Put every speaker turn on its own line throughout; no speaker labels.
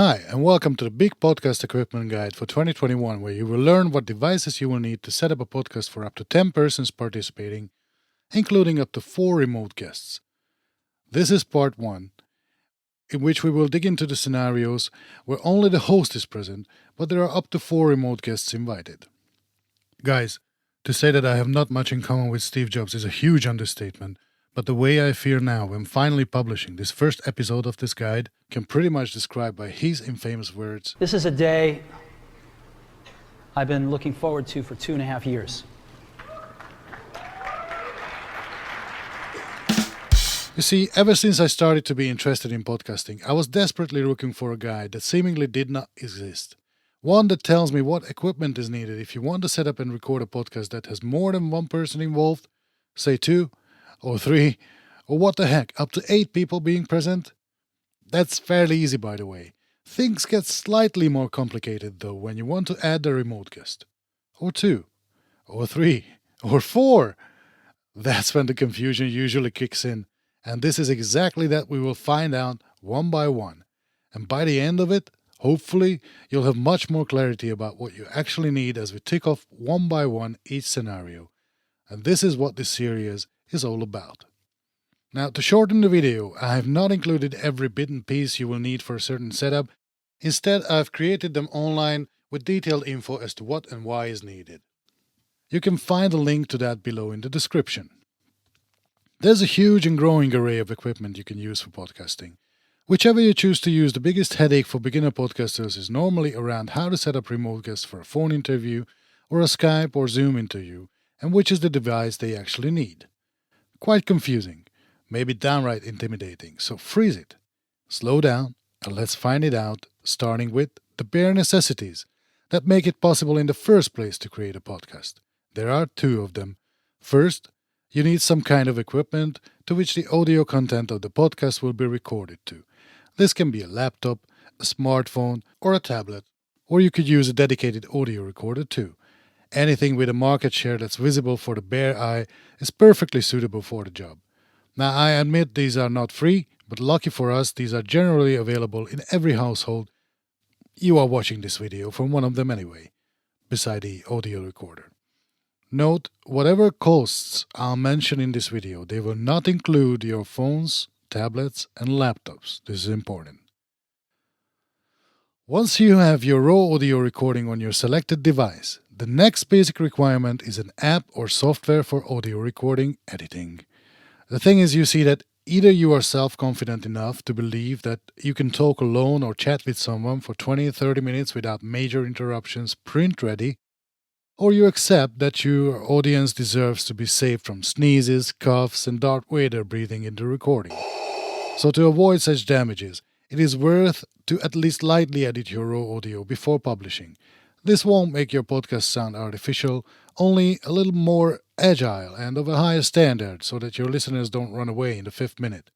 Hi, and welcome to the Big Podcast Equipment Guide for 2021, where you will learn what devices you will need to set up a podcast for up to 10 persons participating, including up to 4 remote guests. This is part 1, in which we will dig into the scenarios where only the host is present, but there are up to 4 remote guests invited. Guys, to say that I have not much in common with Steve Jobs is a huge understatement, but the way I feel now when finally publishing this first episode of this guide can pretty much describe by his infamous words.
This is a day I've been looking forward to for 2.5 years.
You see, ever since I started to be interested in podcasting, I was desperately looking for a guide that seemingly did not exist. One that tells me what equipment is needed if you want to set up and record a podcast that has more than one person involved, say 2 or 3, or what the heck, up to 8 people being present. That's fairly easy, by the way. Things get slightly more complicated though when you want to add a remote guest. Or 2, or 3, or 4. That's when the confusion usually kicks in. And this is exactly that we will find out one by one. And by the end of it, hopefully, you'll have much more clarity about what you actually need as we tick off one by one each scenario. And this is what this series is all about. Now, to shorten the video, I have not included every bit and piece you will need for a certain setup. Instead, I've created them online with detailed info as to what and why is needed. You can find a link to that below in the description. There's a huge and growing array of equipment you can use for podcasting. Whichever you choose to use, the biggest headache for beginner podcasters is normally around how to set up remote guests for a phone interview or a Skype or Zoom interview, and which is the device they actually need. Quite confusing, maybe downright intimidating, so freeze it, slow down, and let's find it out, starting with the bare necessities that make it possible in the first place to create a podcast. There are 2 of them. First, you need some kind of equipment to which the audio content of the podcast will be recorded to. This can be a laptop, a smartphone, or a tablet, or you could use a dedicated audio recorder too. Anything with a market share that's visible for the bare eye is perfectly suitable for the job. Now, I admit these are not free, but lucky for us, these are generally available in every household. You are watching this video from one of them anyway, beside the audio recorder. Note, whatever costs I'll mention in this video, they will not include your phones, tablets, and laptops. This is important. Once you have your raw audio recording on your selected device, the next basic requirement is an app or software for audio recording editing. The thing is, you see that either you are self-confident enough to believe that you can talk alone or chat with someone for 20-30 minutes without major interruptions print ready, or you accept that your audience deserves to be saved from sneezes, coughs, and Darth Vader breathing in the recording. So to avoid such damages, it is worth to at least lightly edit your raw audio before publishing. This won't make your podcast sound artificial, only a little more agile and of a higher standard so that your listeners don't run away in the 5th minute.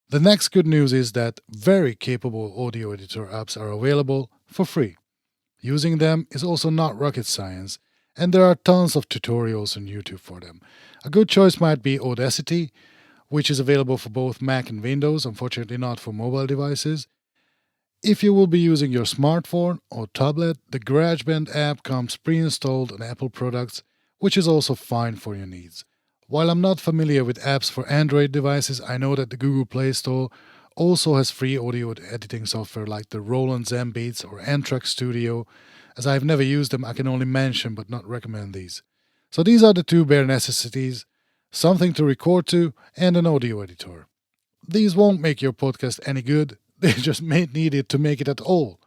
The next good news is that very capable audio editor apps are available for free. Using them is also not rocket science, and there are tons of tutorials on YouTube for them. A good choice might be Audacity, which is available for both Mac and Windows, unfortunately not for mobile devices. If you will be using your smartphone or tablet, the GarageBand app comes pre-installed on Apple products, which is also fine for your needs. While I'm not familiar with apps for Android devices, I know that the Google Play Store also has free audio editing software like the Roland Zenbeats or N-Track Studio. As I've never used them, I can only mention but not recommend these. So these are the 2 bare necessities, something to record to and an audio editor. These won't make your podcast any good, they just may need it to make it at all.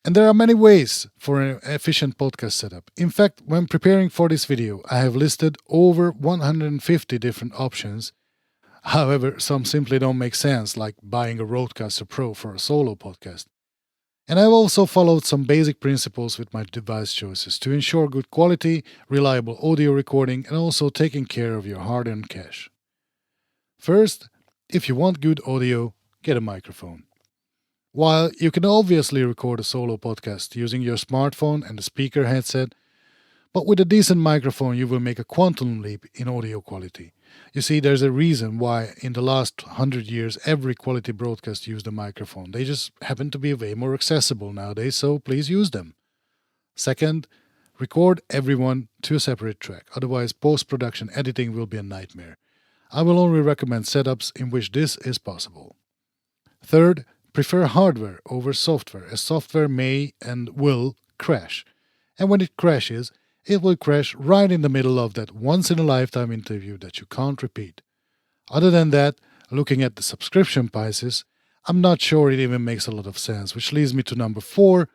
And there are many ways for an efficient podcast setup. In fact, when preparing for this video, I have listed over 150 different options. However, some simply don't make sense, like buying a Rodecaster Pro for a solo podcast. And I've also followed some basic principles with my device choices to ensure good quality, reliable audio recording, and also taking care of your hard-earned cash. First, if you want good audio, get a microphone. While you can obviously record a solo podcast using your smartphone and a speaker headset, But with a decent microphone, you will make a quantum leap in audio quality. You see, there's a reason why in the last 100 years every quality broadcast used a microphone. They just happen to be way more accessible nowadays, so please use them. Second, record everyone to a separate track, otherwise post-production editing will be a nightmare. I will only recommend setups in which this is possible. Third, prefer hardware over software, as software may and will crash. And when it crashes, it will crash right in the middle of that once-in-a-lifetime interview that you can't repeat. Other than that, looking at the subscription prices, I'm not sure it even makes a lot of sense, which leads me to number 4,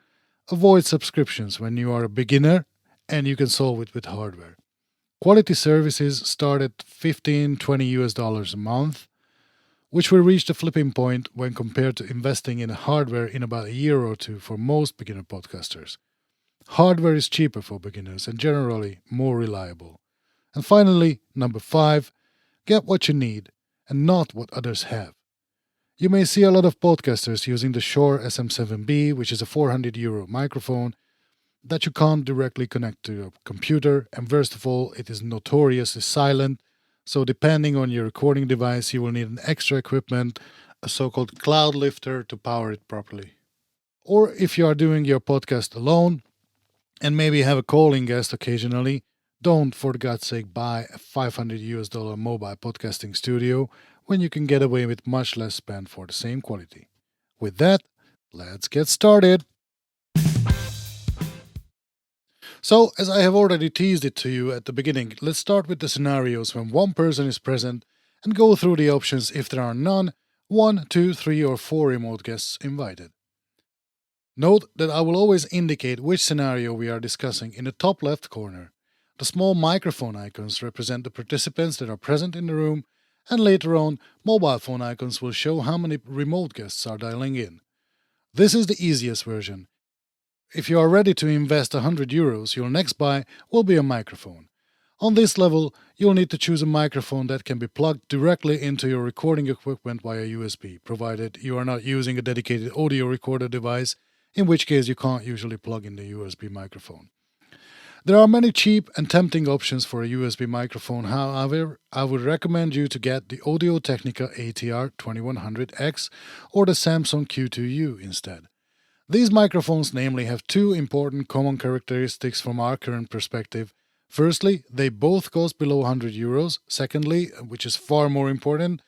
avoid subscriptions when you are a beginner and you can solve it with hardware. Quality services start at $15-20 a month, which will reach the flipping point when compared to investing in hardware in about a year or two for most beginner podcasters. Hardware is cheaper for beginners and generally more reliable. And finally, number 5, get what you need and not what others have. You may see a lot of podcasters using the Shure SM7B, which is a €400 microphone that you can't directly connect to your computer, and worst of all, it is notoriously silent, so depending on your recording device, you will need an extra equipment, a so-called cloud lifter, to power it properly. Or if you are doing your podcast alone, and maybe have a calling guest occasionally, don't, for God's sake, buy a $500 mobile podcasting studio when you can get away with much less spend for the same quality. With that, let's get started. So, as I have already teased it to you at the beginning, let's start with the scenarios when one person is present and go through the options if there are none, 1, 2, 3, or 4 remote guests invited. Note that I will always indicate which scenario we are discussing in the top left corner. The small microphone icons represent the participants that are present in the room, and later on, mobile phone icons will show how many remote guests are dialing in. This is the easiest version. If you are ready to invest €100, your next buy will be a microphone. On this level, you'll need to choose a microphone that can be plugged directly into your recording equipment via USB, provided you are not using a dedicated audio recorder device, in which case you can't usually plug in the USB microphone. There are many cheap and tempting options for a USB microphone. However, I would recommend you to get the Audio-Technica ATR 2100X or the Samsung Q2U instead. These microphones namely have 2 important common characteristics from our current perspective. Firstly, they both cost below €100. Secondly, which is far more important,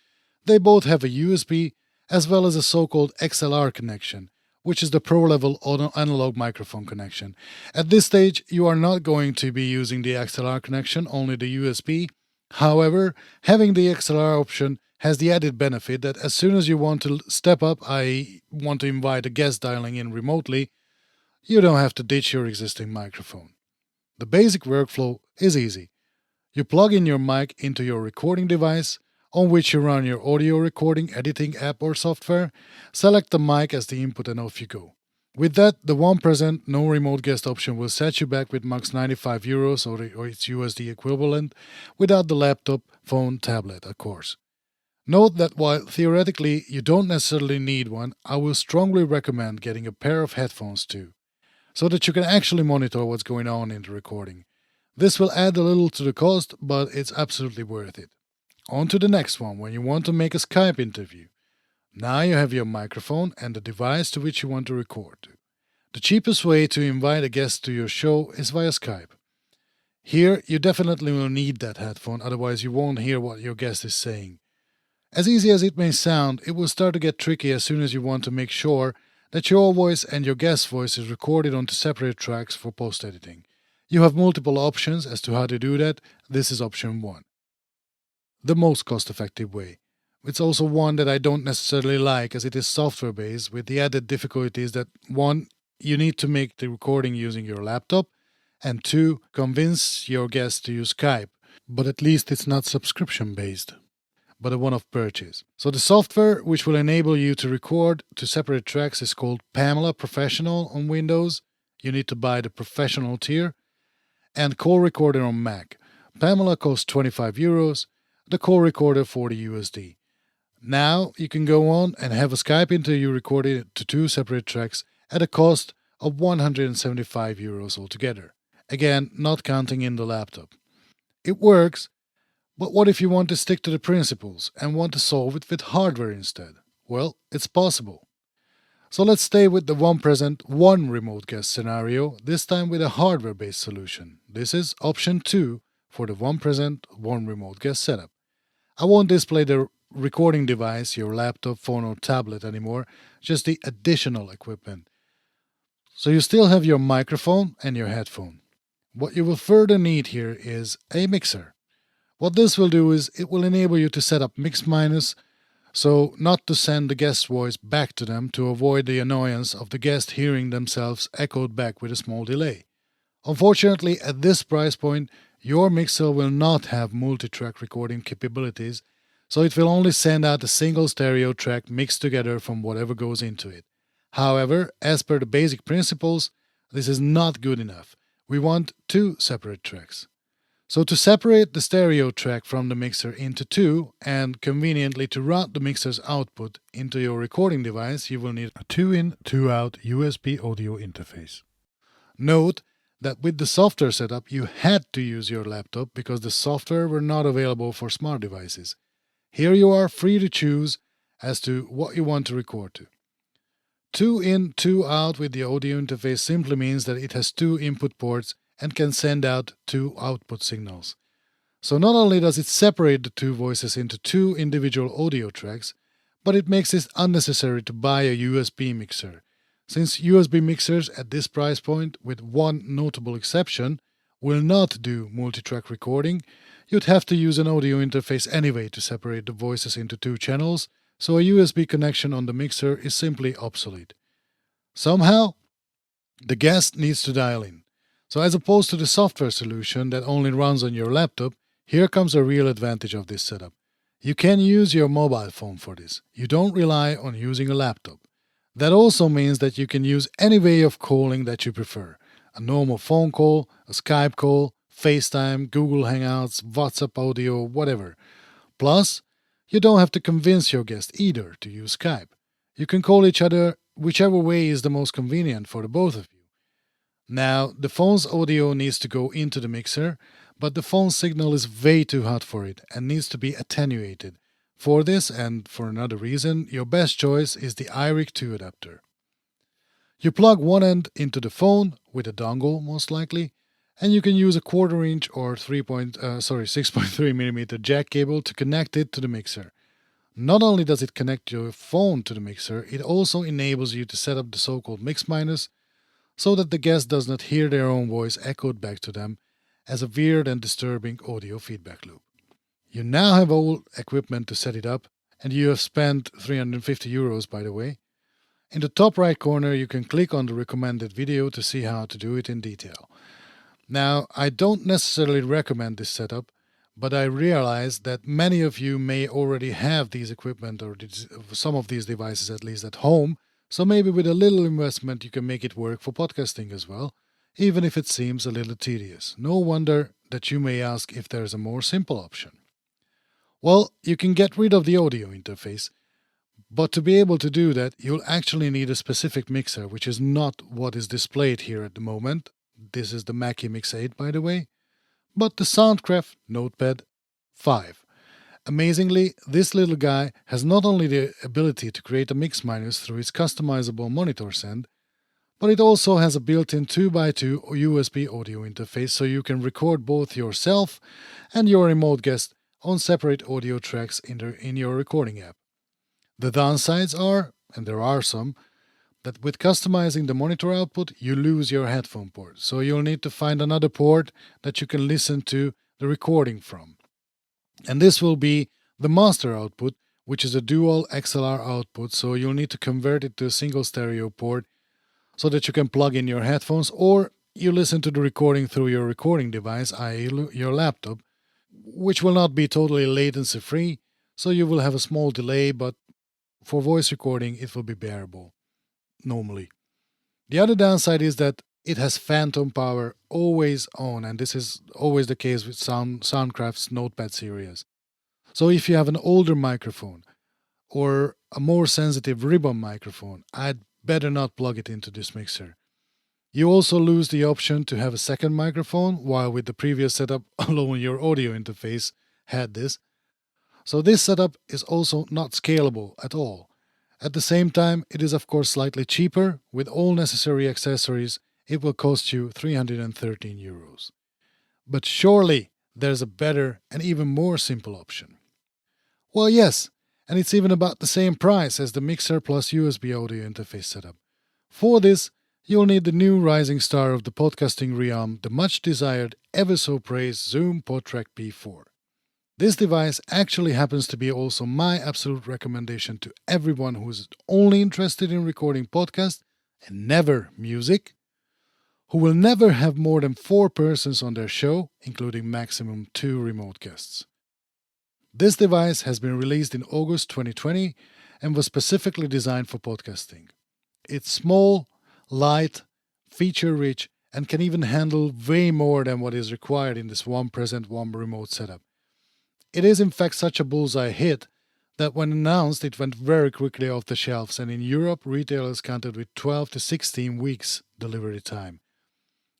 they both have a USB as well as a so-called XLR connection, which is the pro-level analog microphone connection. At this stage, you are not going to be using the XLR connection, only the USB. However, having the XLR option has the added benefit that as soon as you want to step up, i.e. want to invite a guest dialing in remotely, you don't have to ditch your existing microphone. The basic workflow is easy. You plug in your mic into your recording device, on which you run your audio recording editing app or software, select the mic as the input and off you go. With that, the one present, no remote guest option will set you back with max €95 or its USD equivalent, without the laptop, phone, tablet, of course. Note that while theoretically you don't necessarily need one, I will strongly recommend getting a pair of headphones too, so that you can actually monitor what's going on in the recording. This will add a little to the cost, but it's absolutely worth it. On to the next one, when you want to make a Skype interview. Now you have your microphone and the device to which you want to record to. The cheapest way to invite a guest to your show is via Skype. Here, you definitely will need that headphone, otherwise you won't hear what your guest is saying. As easy as it may sound, it will start to get tricky as soon as you want to make sure that your voice and your guest's voice is recorded onto separate tracks for post-editing. You have multiple options as to how to do that. This is option 1. The most cost-effective way. It's also one that I don't necessarily like, as it is software-based, with the added difficulties that 1. You need to make the recording using your laptop, and 2. Convince your guest to use Skype, but at least it's not subscription-based, but a one-off purchase. So the software which will enable you to record to separate tracks is called Pamela Professional on Windows. You need to buy the Professional tier, and Call Recorder on Mac. Pamela costs €25, the Call Recorder $40. Now you can go on and have a Skype interview recorded to 2 separate tracks at a cost of €175 altogether. Again, not counting in the laptop. It works, but what if you want to stick to the principles and want to solve it with hardware instead? Well, it's possible. So let's stay with the one present, one remote guest scenario, this time with a hardware based solution. This is option 2 for the one present, one remote guest setup. I won't display the recording device, your laptop, phone, or tablet anymore, just the additional equipment. So you still have your microphone and your headphone. What you will further need here is a mixer. What this will do is it will enable you to set up mix minus, so not to send the guest's voice back to them to avoid the annoyance of the guest hearing themselves echoed back with a small delay. Unfortunately, at this price point, your mixer will not have multi-track recording capabilities, so it will only send out a single stereo track mixed together from whatever goes into it. However, as per the basic principles, this is not good enough. We want two separate tracks. So to separate the stereo track from the mixer into two and conveniently to route the mixer's output into your recording device, you will need a 2-in, 2-out USB audio interface. Note that with the software setup, you had to use your laptop because the software were not available for smart devices. Here you are free to choose as to what you want to record to. 2-in, 2-out with the audio interface simply means that it has two input ports and can send out two output signals. So not only does it separate the two voices into two individual audio tracks, but it makes it unnecessary to buy a USB mixer, since USB mixers at this price point, with one notable exception, will not do multi-track recording. You'd have to use an audio interface anyway to separate the voices into two channels, so a USB connection on the mixer is simply obsolete. Somehow, the guest needs to dial in. So as opposed to the software solution that only runs on your laptop, here comes a real advantage of this setup. You can use your mobile phone for this. You don't rely on using a laptop. That also means that you can use any way of calling that you prefer. A normal phone call, a Skype call, FaceTime, Google Hangouts, WhatsApp audio, whatever. Plus, you don't have to convince your guest either to use Skype. You can call each other whichever way is the most convenient for the both of you. Now, the phone's audio needs to go into the mixer, but the phone signal is way too hot for it and needs to be attenuated. For this and for another reason, your best choice is the iRig 2 adapter. You plug one end into the phone with a dongle, most likely, and you can use a 1/4 inch or 6.3mm jack cable to connect it to the mixer. Not only does it connect your phone to the mixer, it also enables you to set up the so-called mix minus, so that the guest does not hear their own voice echoed back to them as a weird and disturbing audio feedback loop. You now have all equipment to set it up, and you have spent €350, by the way. In the top right corner, you can click on the recommended video to see how to do it in detail. Now, I don't necessarily recommend this setup, but I realize that many of you may already have these equipment or some of these devices at least at home, so maybe with a little investment you can make it work for podcasting as well, even if it seems a little tedious. No wonder that you may ask if there's a more simple option. Well, you can get rid of the audio interface, but to be able to do that, you'll actually need a specific mixer, which is not what is displayed here at the moment. This is the Mackie Mix 8, by the way, but the Soundcraft Notepad 5. Amazingly, this little guy has not only the ability to create a mix minus through its customizable monitor send, but it also has a built-in 2x2 USB audio interface so you can record both yourself and your remote guest on separate audio tracks in your recording app. The downsides are, and there are some, that with customizing the monitor output, you lose your headphone port, so you'll need to find another port that you can listen to the recording from. And this will be the master output, which is a dual XLR output, so you'll need to convert it to a single stereo port so that you can plug in your headphones, or you listen to the recording through your recording device, i.e. your laptop, which will not be totally latency free, so you will have a small delay, but for voice recording it will be bearable, normally. The other downside is that it has phantom power always on, and this is always the case with Soundcraft's Notepad series. So if you have an older microphone or a more sensitive ribbon microphone, I'd better not plug it into this mixer. You also lose the option to have a second microphone, while with the previous setup, alone your audio interface had this. So this setup is also not scalable at all. At the same time, it is of course slightly cheaper. With all necessary accessories, it will cost you 313 euros. But surely there's a better and even more simple option. Well, yes, and it's even about the same price as the mixer plus USB audio interface setup. For this, you'll need the new rising star of the podcasting realm, the much desired, ever so praised Zoom PodTrack P4. This device actually happens to be also my absolute recommendation to everyone who is only interested in recording podcasts and never music, who will never have more than 4 persons on their show, including maximum 2 remote guests. This device has been released in August 2020 and was specifically designed for podcasting. It's small, light, feature-rich, and can even handle way more than what is required in this one present, one remote setup. It is in fact such a bullseye hit that when announced it went very quickly off the shelves, and in Europe retailers counted with 12 to 16 weeks delivery time.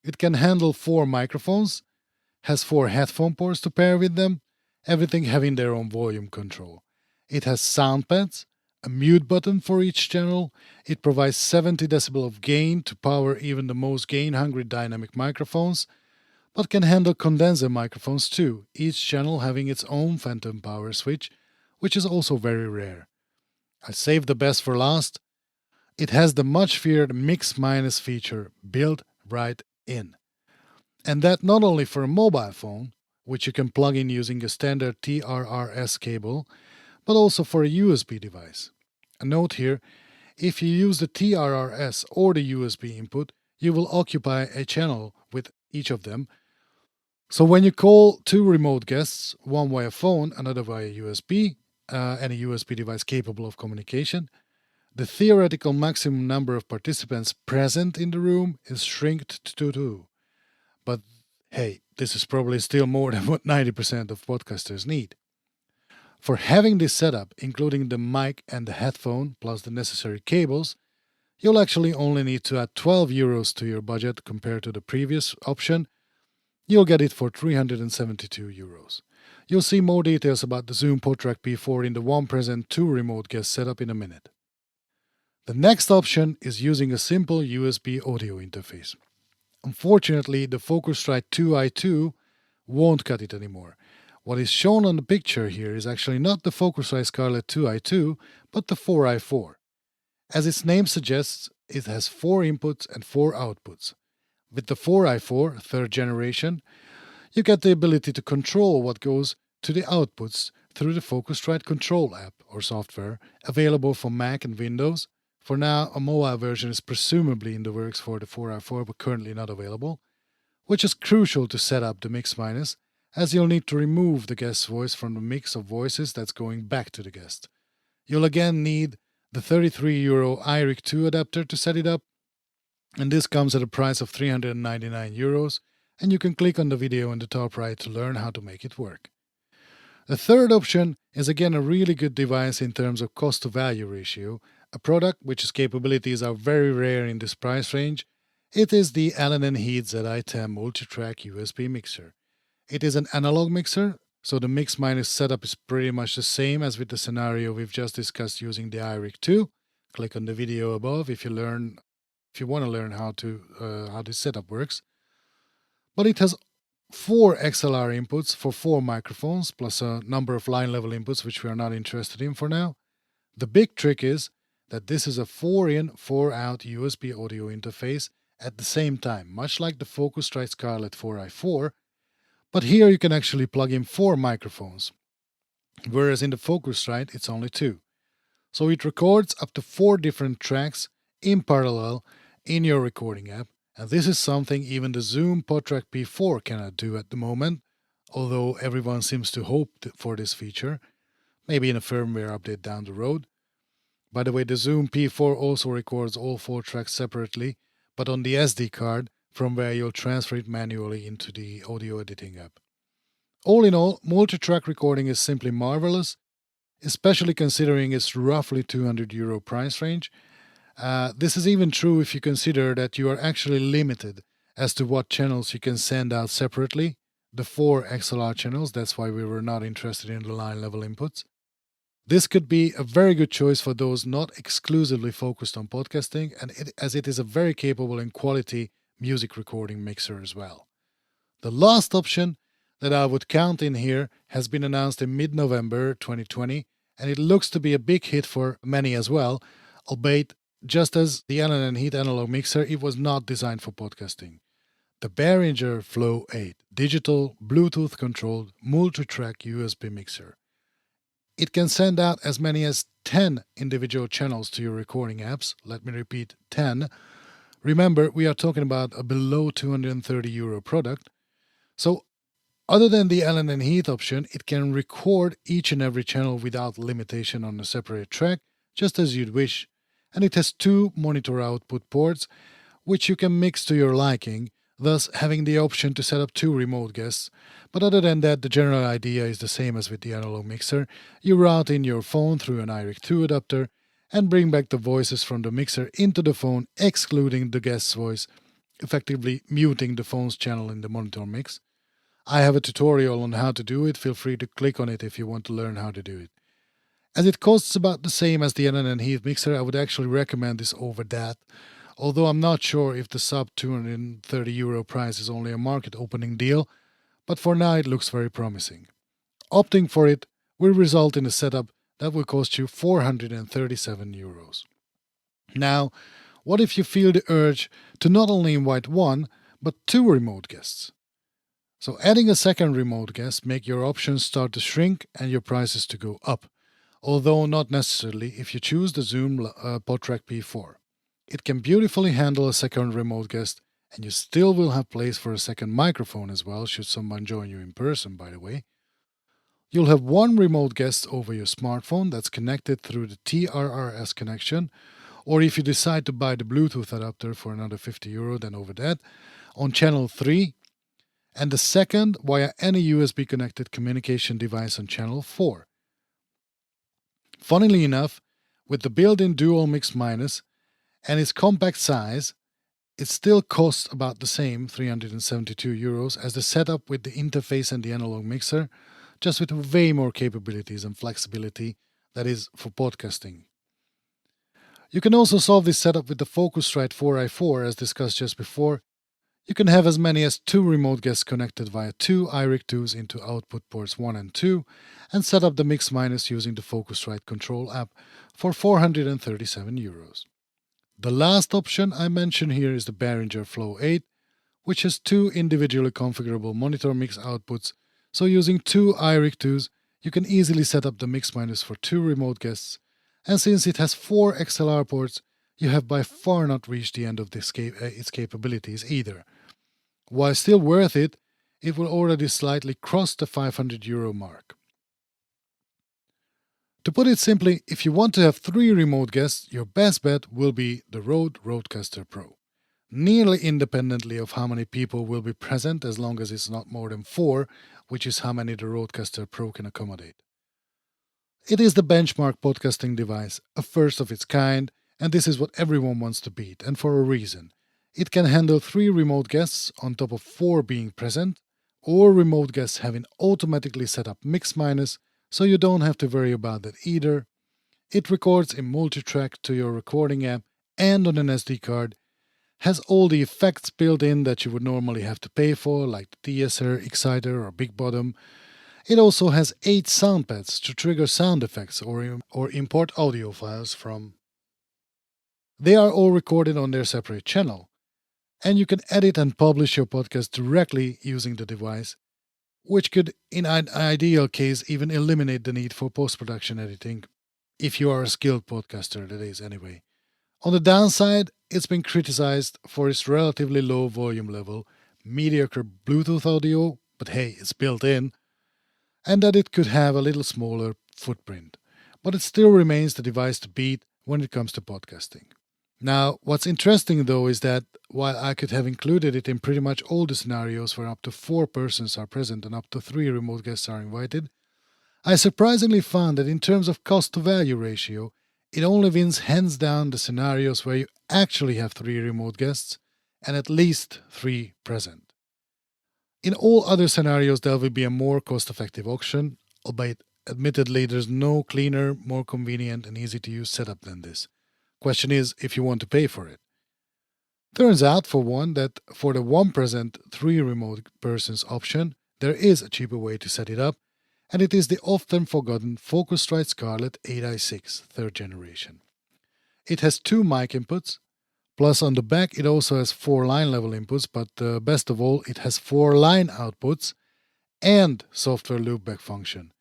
It can handle 4 microphones, has 4 headphone ports to pair with them, everything having their own volume control. It has sound pads, a mute button for each channel. It provides 70 decibel of gain to power even the most gain-hungry dynamic microphones, but can handle condenser microphones too, each channel having its own phantom power switch, which is also very rare. I saved the best for last. It has the much feared mix minus feature built right in. And that not only for a mobile phone, which you can plug in using a standard TRRS cable, but also for a USB device. A note here, if you use the TRRS or the USB input, you will occupy a channel with each of them. So when you call 2 remote guests, one via phone, another via USB, and a USB device capable of communication, the theoretical maximum number of participants present in the room is shrinked to 2. But hey, this is probably still more than what 90% of podcasters need. For having this setup, including the mic and the headphone plus the necessary cables, you'll actually only need to add 12 euros to your budget compared to the previous option. You'll get it for 372 euros. You'll see more details about the Zoom PodTrack P4 in the one present 2 remote guest setup in a minute. The next option is using a simple USB audio interface. Unfortunately, the Focusrite 2i2 won't cut it anymore. What is shown on the picture here is actually not the Focusrite Scarlett 2i2, but the 4i4. As its name suggests, it has 4 inputs and 4 outputs. With the 4i4, third generation, you get the ability to control what goes to the outputs through the Focusrite Control app or software, available for Mac and Windows. For now, a mobile version is presumably in the works for the 4i4, but currently not available, which is crucial to set up the mix minus, as you'll need to remove the guest's voice from the mix of voices that's going back to the guest. You'll again need the 33 euro iRig 2 adapter to set it up, and this comes at a price of 399 euros, and you can click on the video in the top right to learn how to make it work. The third option is again a really good device in terms of cost to value ratio, a product which's capabilities are very rare in this price range. It is the Allen & Heath ZI-10 multi-track USB mixer. It is an analog mixer, so the mix minus setup is pretty much the same as with the scenario we've just discussed using the iRig 2. Click on the video above if you want to learn how this setup works. But it has 4 XLR inputs for 4 microphones, plus a number of line level inputs which we are not interested in for now. The big trick is that this is a 4-in, 4-out USB audio interface at the same time, much like the Focusrite Scarlett 4i4, but here you can actually plug in 4 microphones, whereas in the Focusrite it's only 2. So it records up to 4 different tracks in parallel in your recording app, and this is something even the Zoom PodTrack P4 cannot do at the moment, although everyone seems to hope for this feature, maybe in a firmware update down the road. By the way, the Zoom P4 also records all 4 tracks separately, but on the SD card, from where you'll transfer it manually into the audio editing app. All in all, multi-track recording is simply marvelous, especially considering its roughly 200 euro price range, This is even true if you consider that you are actually limited as to what channels you can send out separately. The 4 XLR channels, that's why we were not interested in the line level inputs. This could be a very good choice for those not exclusively focused on podcasting, as it is a very capable and quality music recording mixer as well. The last option that I would count in here has been announced in mid-November 2020, and it looks to be a big hit for many as well, albeit just as the Allen & Heath analog mixer, it was not designed for podcasting. The Behringer Flow 8 digital Bluetooth controlled multi-track USB mixer. It can send out as many as 10 individual channels to your recording apps. Let me repeat, 10. Remember, we are talking about a below €230 product. So, other than the Allen & Heath option, it can record each and every channel without limitation on a separate track, just as you'd wish. And it has 2 monitor output ports, which you can mix to your liking, thus having the option to set up 2 remote guests. But other than that, the general idea is the same as with the analog mixer. You route in your phone through an iRig2 adapter and bring back the voices from the mixer into the phone, excluding the guest's voice, effectively muting the phone's channel in the monitor mix. I have a tutorial on how to do it. Feel free to click on it if you want to learn how to do it. As it costs about the same as the Allen & Heath mixer, I would actually recommend this over that, although I'm not sure if the sub €230 price is only a market opening deal, but for now it looks very promising. Opting for it will result in a setup that will cost you €437. Now, what if you feel the urge to not only invite 1, but 2 remote guests? So adding a second remote guest make your options start to shrink and your prices to go up, although not necessarily if you choose the Zoom PodTrack P4. It can beautifully handle a second remote guest, and you still will have place for a second microphone as well, should someone join you in person, by the way. You'll have 1 remote guest over your smartphone that's connected through the TRRS connection, or if you decide to buy the Bluetooth adapter for another €50, then over that, on channel 3, and the second via any USB connected communication device on channel 4. Funnily enough, with the built-in dual mix minus and its compact size, it still costs about the same, €372, as the setup with the interface and the analog mixer, just with way more capabilities and flexibility, that is, for podcasting. You can also solve this setup with the Focusrite 4i4, as discussed just before. You can have as many as 2 remote guests connected via 2 iRig2s into output ports 1 and 2, and set up the mix minus using the Focusrite control app for €437. The last option I mention here is the Behringer Flow 8, which has 2 individually configurable monitor mix outputs, so using 2 iRig2s, you can easily set up the mix minus for 2 remote guests, and since it has 4 XLR ports, you have by far not reached the end of its capabilities either. While still worth it, it will already slightly cross the €500 mark. To put it simply, if you want to have 3 remote guests, your best bet will be the Rode Rodecaster Pro. Nearly independently of how many people will be present, as long as it's not more than 4, which is how many the Rodecaster Pro can accommodate. It is the benchmark podcasting device, a first of its kind, and this is what everyone wants to beat, and for a reason. It can handle 3 remote guests on top of 4 being present, or remote guests having automatically set up mix minus, so you don't have to worry about that either. It records in multi-track to your recording app and on an SD card, has all the effects built in that you would normally have to pay for, like the de-esser, exciter, or big bottom. It also has 8 sound pads to trigger sound effects or import audio files from. They are all recorded on their separate channel, and you can edit and publish your podcast directly using the device, which could, in an ideal case, even eliminate the need for post-production editing, if you are a skilled podcaster, that is, anyway. On the downside, it's been criticized for its relatively low volume level, mediocre Bluetooth audio, but hey, it's built in, and that it could have a little smaller footprint. But it still remains the device to beat when it comes to podcasting. Now, what's interesting though is that while I could have included it in pretty much all the scenarios where up to 4 persons are present and up to 3 remote guests are invited, I surprisingly found that in terms of cost to value ratio, It only wins hands down the scenarios where you actually have 3 remote guests and at least 3 present. In all other scenarios, there will be a more cost-effective option, albeit admittedly there's no cleaner, more convenient and easy to use setup than this. Question is if you want to pay for it. Turns out, for one, that for the 1 present 3 remote persons option, there is a cheaper way to set it up, and it is the often forgotten Focusrite Scarlett 8i6 3rd generation. It has 2 mic inputs, plus on the back it also has 4 line level inputs, but best of all, it has 4 line outputs and software loopback function.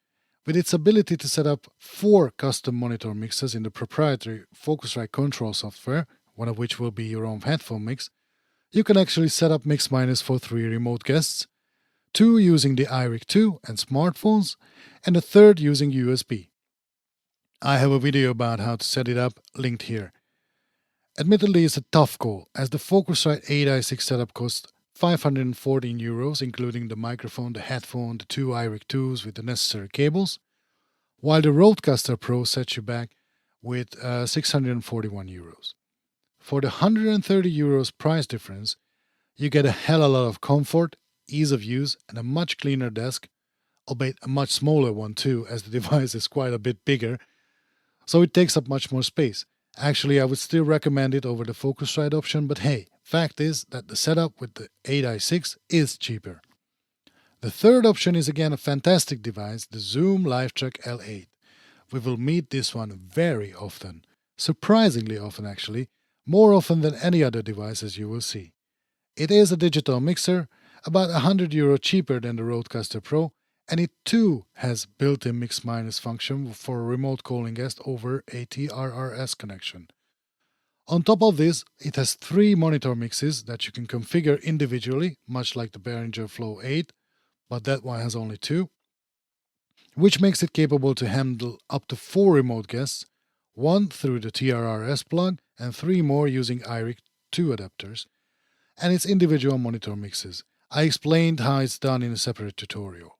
With its ability to set up 4 custom monitor mixes in the proprietary Focusrite control software, one of which will be your own headphone mix, you can actually set up mix minus for 3 remote guests, 2 using the iRig 2 and smartphones, and a 3rd using USB. I have a video about how to set it up linked here. Admittedly, it's a tough call, as the Focusrite 8i6 setup costs €514, including the microphone, the headphone, the 2 iRig 2s with the necessary cables, while the Rodecaster Pro sets you back with €641. For the €130 price difference, you get a hell of a lot of comfort, ease of use, and a much cleaner desk, albeit a much smaller one too, as the device is quite a bit bigger, so it takes up much more space. Actually, I would still recommend it over the Focusrite option, but hey, fact is that the setup with the 8i6 is cheaper. The 3rd option is again a fantastic device, the Zoom LiveTrack L8. We will meet this one very often, surprisingly often actually, more often than any other device as you will see. It is a digital mixer, about €100 cheaper than the Rodecaster Pro, and it too has built-in mix minus function for a remote calling guest over a TRRS connection. On top of this, it has 3 monitor mixes that you can configure individually, much like the Behringer Flow 8, but that one has only 2, which makes it capable to handle up to 4 remote guests, 1 through the TRRS plug and 3 more using iRig 2 adapters, and its individual monitor mixes. I explained how it's done in a separate tutorial.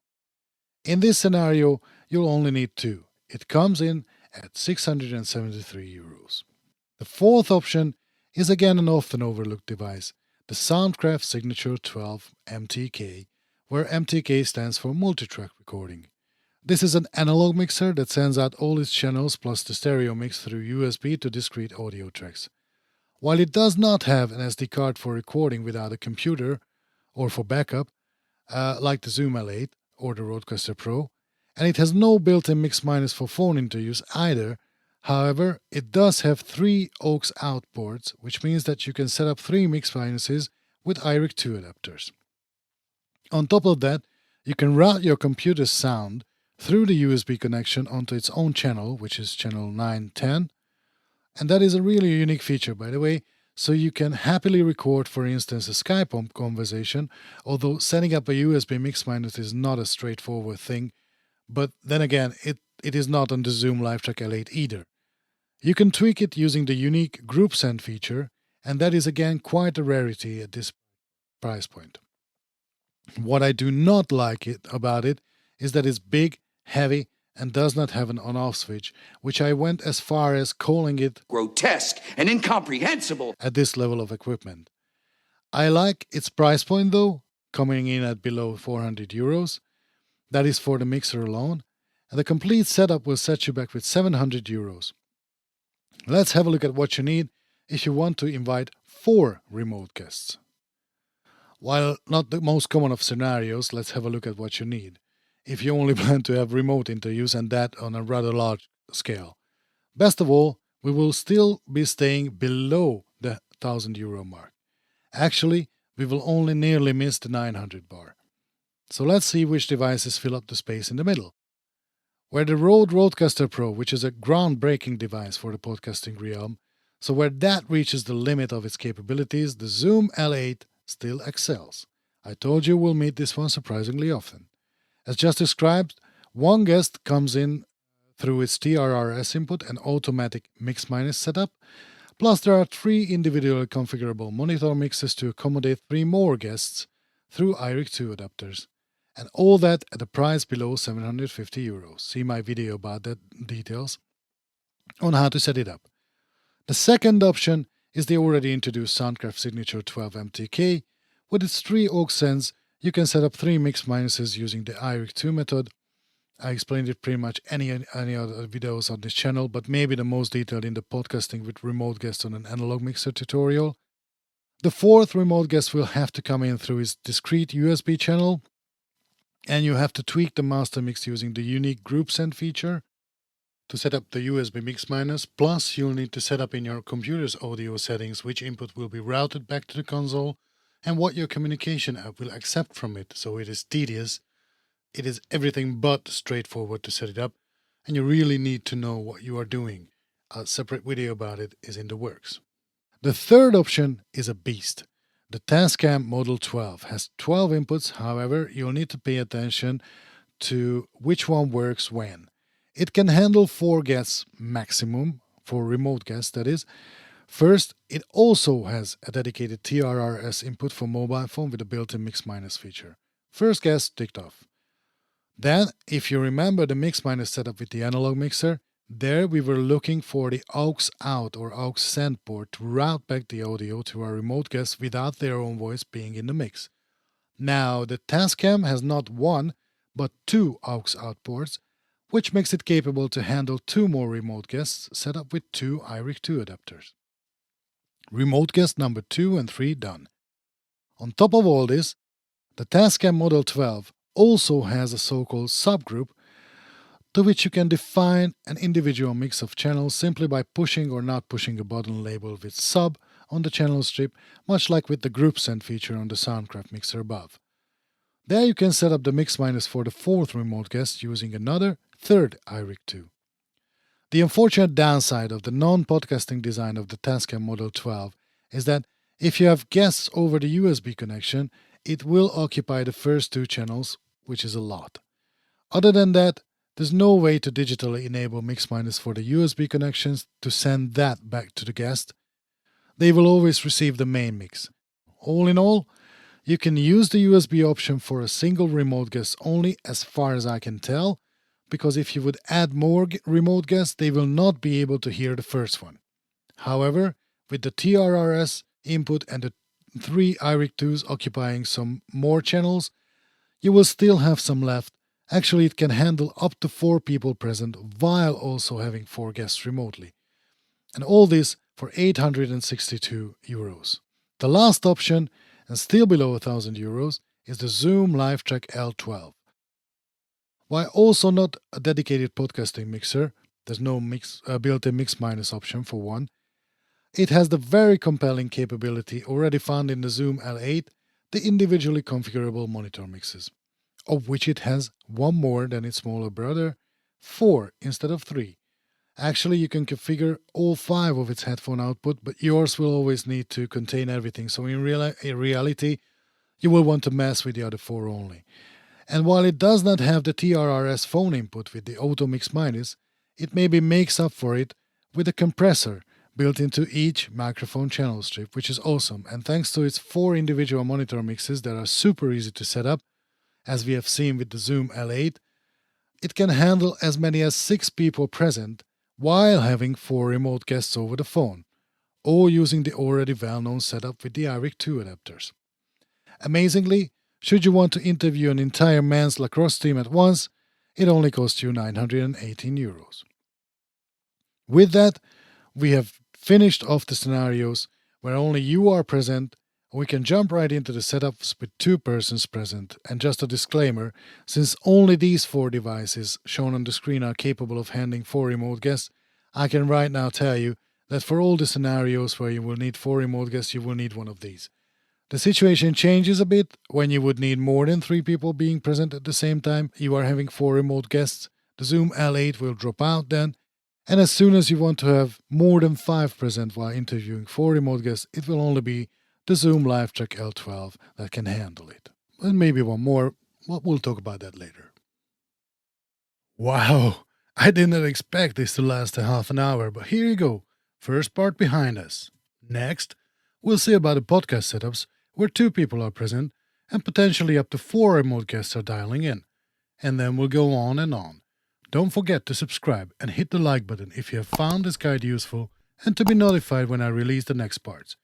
In this scenario, you'll only need 2. It comes in at €673. The 4th option is again an often overlooked device, the Soundcraft Signature 12 MTK, where MTK stands for multitrack recording. This is an analog mixer that sends out all its channels plus the stereo mix through USB to discrete audio tracks. While it does not have an SD card for recording without a computer or for backup, like the Zoom L8 or the Rodecaster Pro, and it has no built-in mix minus for phone interviews either. However, it does have 3 aux out ports, which means that you can set up 3 mix minuses with iRig 2 adapters. On top of that, you can route your computer's sound through the USB connection onto its own channel, which is channel 910, and that is a really unique feature, by the way, so you can happily record, for instance, a Skype conversation, although setting up a USB mix minus is not a straightforward thing, but then again, it is not on the Zoom LiveTrack L8 either. You can tweak it using the unique Group Send feature, and that is again quite a rarity at this price point. What I do not like about it is that it's big, heavy, and does not have an on-off switch, which I went as far as calling it
grotesque and incomprehensible
at this level of equipment. I like its price point though, coming in at below €400. That is for the mixer alone, and the complete setup will set you back with €700. Let's have a look at what you need if you want to invite 4 remote guests. While not the most common of scenarios, let's have a look at what you need if you only plan to have remote interviews, and that on a rather large scale. Best of all, we will still be staying below the €1,000 mark. Actually, we will only nearly miss the 900 bar. So let's see which devices fill up the space in the middle. Where the Rodecaster Pro, which is a groundbreaking device for the podcasting realm, so where that reaches the limit of its capabilities, the Zoom L8 still excels. I told you we'll meet this one surprisingly often. As just described, 1 guest comes in through its TRRS input and automatic mix minus setup, plus there are 3 individually configurable monitor mixes to accommodate 3 more guests through iRig 2 adapters, and all that at a price below €750. See my video about that details. on how to set it up. The second option is the already introduced Soundcraft Signature 12 MTK. With its 3 aux sends, you can set up 3 mix minuses using the IRIC2 method. I explained it pretty much any other videos on this channel, but maybe the most detailed in the podcasting with remote guests on an analog mixer tutorial. The fourth remote guest will have to come in through his discrete USB channel, and you have to tweak the master mix using the unique group send feature to set up the USB mix minus. Plus, you'll need to set up in your computer's audio settings which input will be routed back to the console and what your communication app will accept from it. So it is tedious. It is everything but straightforward to set it up, and you really need to know what you are doing. A separate video about it is in the works. The third option is a beast. The Tascam Model 12 has 12 inputs, however, you'll need to pay attention to which one works when. It can handle 4 guests maximum, for remote guests that is. First, it also has a dedicated TRRS input for mobile phone with a built-in mix minus feature. First guest ticked off. Then, if you remember the mix minus setup with the analog mixer, there we were looking for the aux out or aux send port to route back the audio to our remote guests without their own voice being in the mix. Now, the Tascam has not 1, but 2 aux out ports, which makes it capable to handle 2 more remote guests set up with 2 IRIC2 adapters. Remote guest number 2 and 3 done. On top of all this, the Tascam Model 12 also has a so-called subgroup to which you can define an individual mix of channels simply by pushing or not pushing a button labeled with sub on the channel strip, much like with the group send feature on the Soundcraft mixer above. There you can set up the mix minus for the 4th remote guest using another 3rd IRIC2. The unfortunate downside of the non-podcasting design of the Tascam Model 12 is that if you have guests over the USB connection, it will occupy the first 2 channels, which is a lot. Other than that, there's no way to digitally enable mix minus for the USB connections to send that back to the guest. They will always receive the main mix. All in all, you can use the USB option for a single remote guest only as far as I can tell, because if you would add more remote guests, they will not be able to hear the first one. However, with the TRRS input and the 3 IRIC2s occupying some more channels, you will still have some left. Actually, it can handle up to 4 people present while also having 4 guests remotely. And all this for €862. The last option, and still below €1,000, is the Zoom LiveTrack L12. While also not a dedicated podcasting mixer, there's no built-in mix minus option for one, it has the very compelling capability already found in the Zoom L8, the individually configurable monitor mixes, of which it has 1 more than its smaller brother, 4 instead of 3. Actually, you can configure all 5 of its headphone output, but yours will always need to contain everything, so in reality, you will want to mess with the other 4 only. And while it does not have the TRRS phone input with the Auto Mix Minus, it maybe makes up for it with a compressor built into each microphone channel strip, which is awesome, and thanks to its 4 individual monitor mixes that are super easy to set up, as we have seen with the Zoom L8, it can handle as many as 6 people present while having 4 remote guests over the phone, or using the already well-known setup with the IRIC2 adapters. Amazingly, should you want to interview an entire men's lacrosse team at once, it only costs you €918. With that, we have finished off the scenarios where only you are present. We can jump right into the setups with 2 persons present. And just a disclaimer, since only these 4 devices shown on the screen are capable of handling 4 remote guests, I can right now tell you that for all the scenarios where you will need 4 remote guests, you will need one of these. The situation changes a bit when you would need more than 3 people being present at the same time. You are having 4 remote guests. The Zoom L8 will drop out then. And as soon as you want to have more than 5 present while interviewing 4 remote guests, it will only be the Zoom LiveTrack L12 that can handle it. And maybe one more, but we'll talk about that later. Wow, I did not expect this to last a half an hour, but here you go. First part behind us. Next, we'll see about the podcast setups where 2 people are present and potentially up to 4 remote guests are dialing in. And then we'll go on and on. Don't forget to subscribe and hit the like button if you have found this guide useful and to be notified when I release the next parts.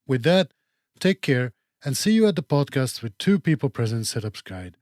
With that, take care and see you at the podcast with 2 People Present Setups Guide.